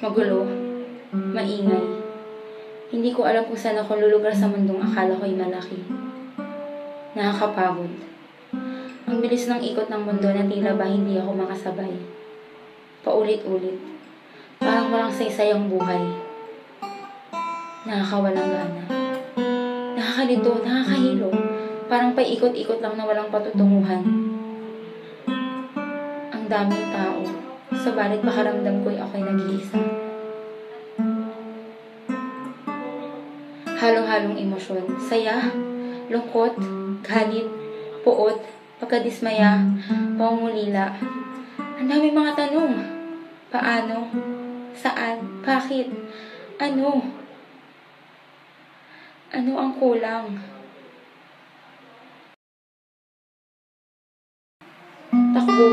Magulo, maingay. Hindi ko alam kung saan ako lulugar sa mundong akala ko'y malaki. Nakakapagod. Ang bilis ng ikot ng mundo na tila ba hindi ako makasabay. Paulit-ulit. Parang walang saysay ang buhay. Nakakawalang gana. Nakakalito, nakakahilo. Parang paikot-ikot lang na walang patutunguhan. Ang daming tao. Sabalit pakaramdam ko'y ako'y nag-iisa. Halong-halong emosyon. Saya, lungkot, galit, puot, pagkadismaya, pangungulila. Ang daming mga tanong. Paano? Saan? Bakit? Ano? Ano ang kulang? Takbo.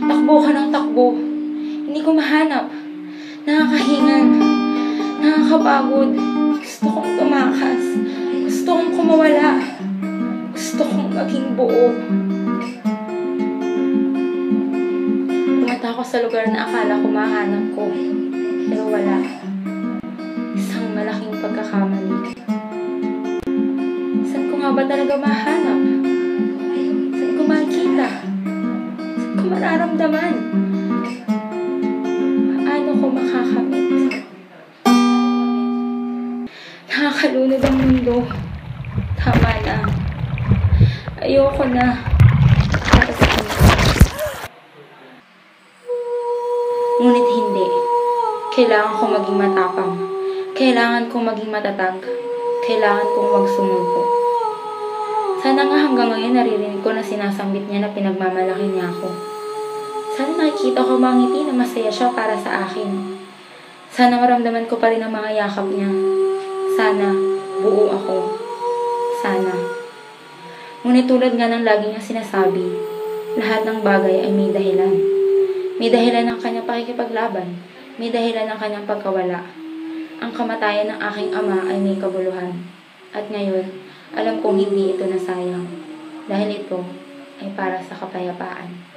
Takbo ka ng takbo. Hindi ko mahanap. Nakakahingan. Nakakapagod. Gusto kong tumakas. Gusto kong kumawala. Gusto kong maging buo. Pumunta ako sa lugar na akala ko mahanap ko. Pero wala. Isang malaking pagkakamali. Saan ko nga ba talaga mahanap? Saan ko makikita? Saan ko mararamdaman? Paano ko makakamit? Nakakalunod ang mundo. Tama na. Ayoko na. Para sa kanila. Ngunit hindi. Kailangan kong maging matapang. Kailangan kong maging matatag. Kailangan kong wag sumuko. Sana nga hanggang ngayon naririnig ko na sinasambit niya na pinagmamalaki niya ako. Sana nakikita ko mga ngiti na masaya siya para sa akin. Sana maramdaman ko pa rin ang mga yakap niya. Sana buo ako. Sana. Ngunit tulad nga ng lagi niya sinasabi, lahat ng bagay ay may dahilan. May dahilan ng kanyang pakikipaglaban. May dahilan ng kanyang pagkawala. Ang kamatayan ng aking ama ay may kabuluhan. At ngayon, alam kong hindi ito nasayang. Dahil ito ay para sa kapayapaan.